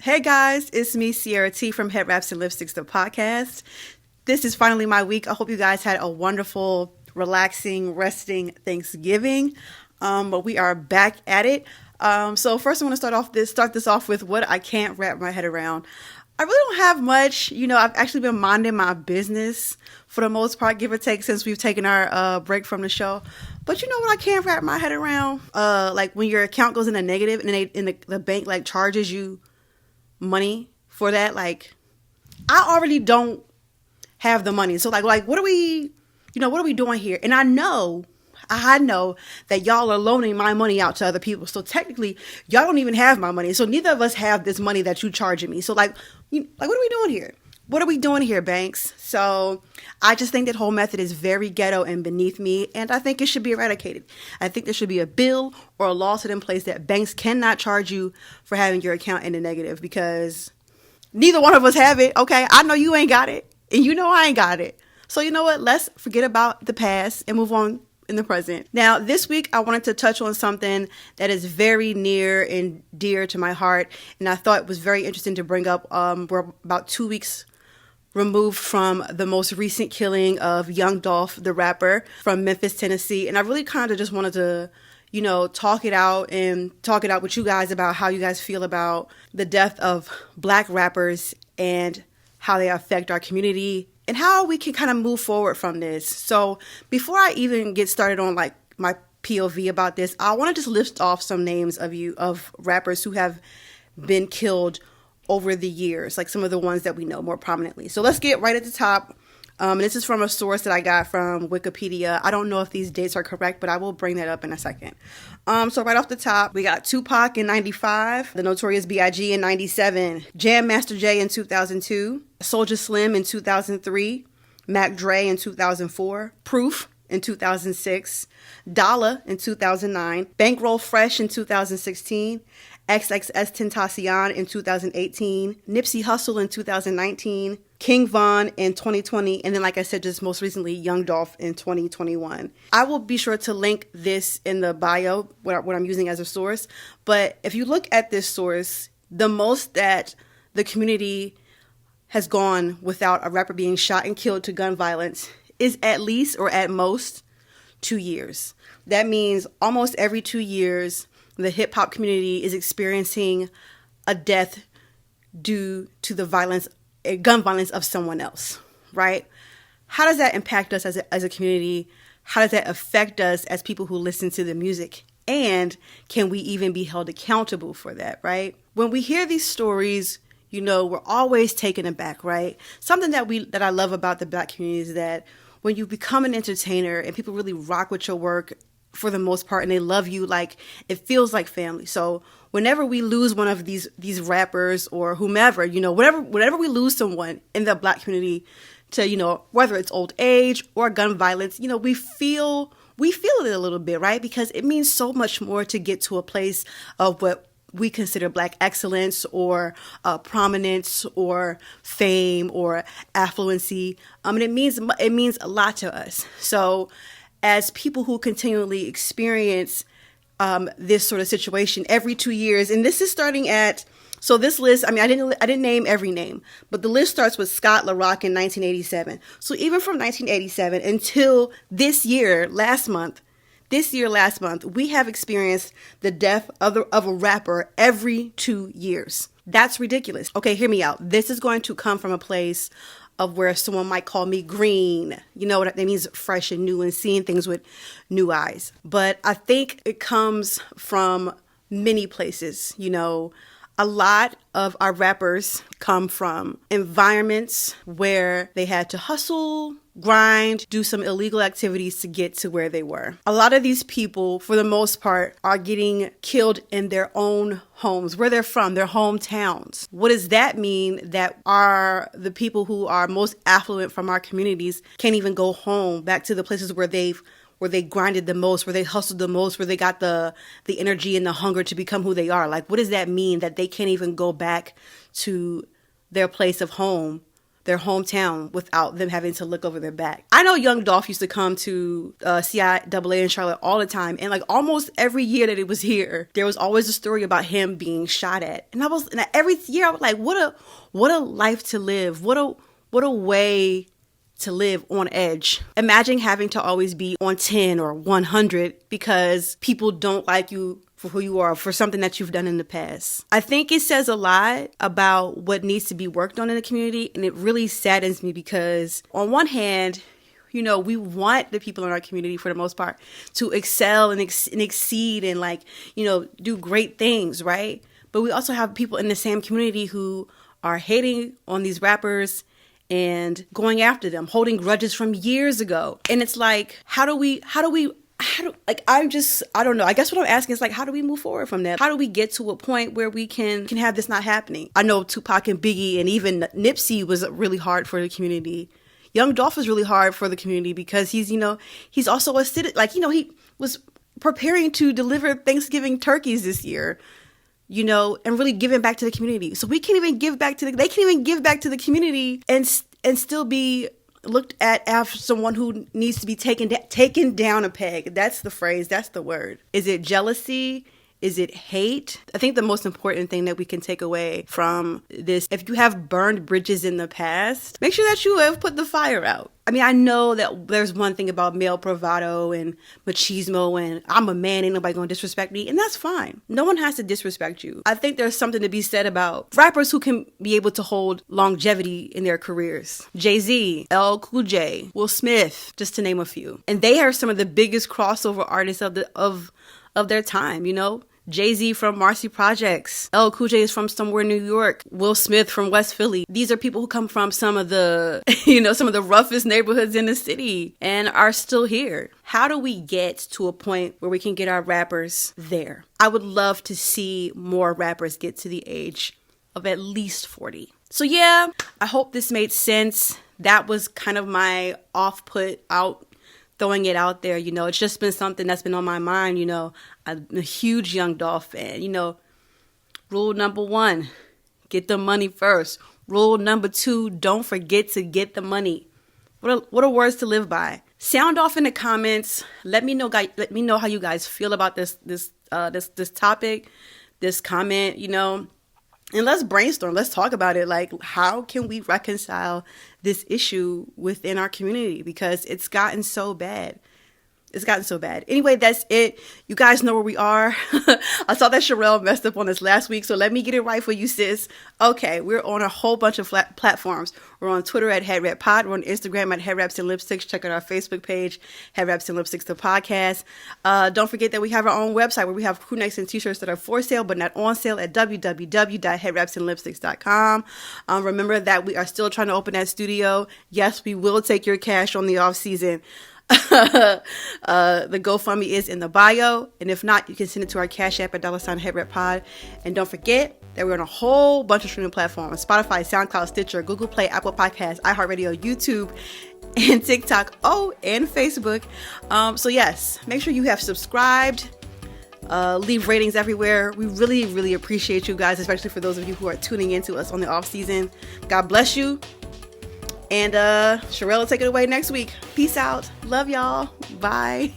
Hey guys, it's me, Sierra T from Head Wraps and Lipsticks, the podcast. This is finally my week. I hope you guys had a wonderful, relaxing, resting Thanksgiving. But we are back at it. So first I want to start this off with what I can't wrap my head around. I really don't have much. I've actually been minding my business for the most part, give or take, since we've taken our break from the show. But you know what I can't wrap my head around? Like when your account goes in a negative and the bank like charges you money for that. Like, I already don't have the money. So like what are we doing here? And I know that y'all are loaning my money out to other people. So technically, y'all don't even have my money. So neither of us have this money that you charging me. So like what are we doing here? What are we doing here, banks? So I just think that whole method is very ghetto and beneath me, and I think it should be eradicated. I think there should be a bill or a law set in place that banks cannot charge you for having your account in the negative, because neither one of us have it, okay? I know you ain't got it, and you know I ain't got it. So you know what? Let's forget about the past and move on in the present. Now, this week, I wanted to touch on something that is very near and dear to my heart, and I thought it was very interesting to bring up. We're about 2 weeks removed from the most recent killing of Young Dolph, the rapper from Memphis, Tennessee. And I really kind of just wanted to, talk it out with you guys about how you guys feel about the death of Black rappers and how they affect our community and how we can kind of move forward from this. So before I even get started on like my POV about this, I want to just list off some names of rappers who have been killed over the years, like some of the ones that we know more prominently. So let's get right at the top. This is from a source that I got from Wikipedia. I don't know if these dates are correct, but I will bring that up in a second. So right off the top, we got Tupac in 95, the Notorious B.I.G. in 97, Jam Master Jay in 2002, Soulja Slim in 2003, Mac Dre in 2004, Proof in 2006, Dollar in 2009, Bankroll Fresh in 2016, XXXTentacion in 2018, Nipsey Hussle in 2019, King Von in 2020, and then like I said, just most recently, Young Dolph in 2021. I will be sure to link this in the bio, what I'm using as a source. But if you look at this source, the most that the community has gone without a rapper being shot and killed to gun violence is at least, or at most, 2 years. That means almost every 2 years, the hip hop community is experiencing a death due to the gun violence of someone else, right? How does that impact us as a community? How does that affect us as people who listen to the music? And can we even be held accountable for that, right? When we hear these stories, we're always taken aback, right? Something that I love about the Black community is that when you become an entertainer and people really rock with your work for the most part, and they love you, like it feels like family. So whenever we lose one of these rappers or whomever, whenever we lose someone in the Black community to, whether it's old age or gun violence, we feel it a little bit, right? Because it means so much more to get to a place of what we consider Black excellence or prominence or fame or affluency. And it means a lot to us. So as people who continually experience this sort of situation every 2 years, and this is starting at, so this list, I didn't name every name, but the list starts with Scott LaRock in 1987. So even from 1987 until this year, last month, we have experienced the death of a rapper every 2 years. That's ridiculous. Okay, hear me out. This is going to come from a place of where someone might call me green. You know what that means? Fresh and new and seeing things with new eyes. But I think it comes from many places. A lot of our rappers come from environments where they had to hustle, grind, do some illegal activities to get to where they were. A lot of these people, for the most part, are getting killed in their own homes, where they're from, their hometowns. What does that mean? That the people who are most affluent from our communities can't even go home back to the places where they grinded the most, where they hustled the most, where they got the energy and the hunger to become who they are. Like, what does that mean that they can't even go back to their place of home their hometown without them having to look over their back. I know Young Dolph used to come to CIAA in Charlotte all the time, and like almost every year that it was here, there was always a story about him being shot at. And every year I was like, what a life to live. What a way to live on edge. Imagine having to always be on 10 or 100 because people don't like you for who you are, for something that you've done in the past. I think it says a lot about what needs to be worked on in the community, and it really saddens me because on one hand, you know, we want the people in our community for the most part to excel and exceed and like, you know, do great things, right? But we also have people in the same community who are hating on these rappers and going after them, holding grudges from years ago. And it's like, I don't know. I guess what I'm asking is like, how do we move forward from that? How do we get to a point where we can have this not happening? I know Tupac and Biggie and even Nipsey was really hard for the community. Young Dolph was really hard for the community because he's also a citizen. Like, you know, he was preparing to deliver Thanksgiving turkeys this year, you know, and really giving back to the community. So they can't even give back to the community and still be looked at as someone who needs to be taken down a peg. That's the phrase. That's the word. Is it jealousy? Is it hate? I think the most important thing that we can take away from this, if you have burned bridges in the past, make sure that you have put the fire out. I mean, I know that there's one thing about male bravado and machismo and I'm a man, ain't nobody gonna disrespect me, and that's fine. No one has to disrespect you. I think there's something to be said about rappers who can be able to hold longevity in their careers. Jay-Z, LL Cool J, Will Smith, just to name a few. And they are some of the biggest crossover artists of their time, you know? Jay-Z from Marcy Projects. LL Cool J is from somewhere in New York. Will Smith from West Philly. These are people who come from some of the, some of the roughest neighborhoods in the city and are still here. How do we get to a point where we can get our rappers there? I would love to see more rappers get to the age of at least 40. So yeah, I hope this made sense. That was kind of my throwing it out there, you know. It's just been something that's been on my mind, you know. I'm a huge Young Dolph fan, you know. Rule number 1, get the money first. Rule number 2, don't forget to get the money. What are words to live by? Sound off in the comments. Let me know how you guys feel about this topic, this comment, you know. And let's brainstorm. Let's talk about it. Like, how can we reconcile this issue within our community? Because it's gotten so bad. Anyway, that's it. You guys know where we are. I saw that Sherelle messed up on this last week, so let me get it right for you, sis. Okay, we're on a whole bunch of platforms. We're on Twitter at HeadWrapPod. We're on Instagram at HeadWraps and Lipsticks. Check out our Facebook page, HeadWraps and Lipsticks, the podcast. Don't forget that we have our own website where we have crew necks and t-shirts that are for sale but not on sale at www.headwrapsandlipsticks.com. Remember that we are still trying to open that studio. Yes, we will take your cash on the off season. The GoFundMe is in the bio, and if not, you can send it to our CashApp at $HeadWrapPod. And don't forget that we're on a whole bunch of streaming platforms: Spotify, SoundCloud, Stitcher, Google Play, Apple Podcasts, iHeartRadio, YouTube, and TikTok. Oh, and Facebook. So yes, make sure you have subscribed. Leave ratings everywhere. We really, really appreciate you guys, especially for those of you who are tuning into us on the off season. God bless you. And Sherelle will take it away next week. Peace out. Love y'all. Bye.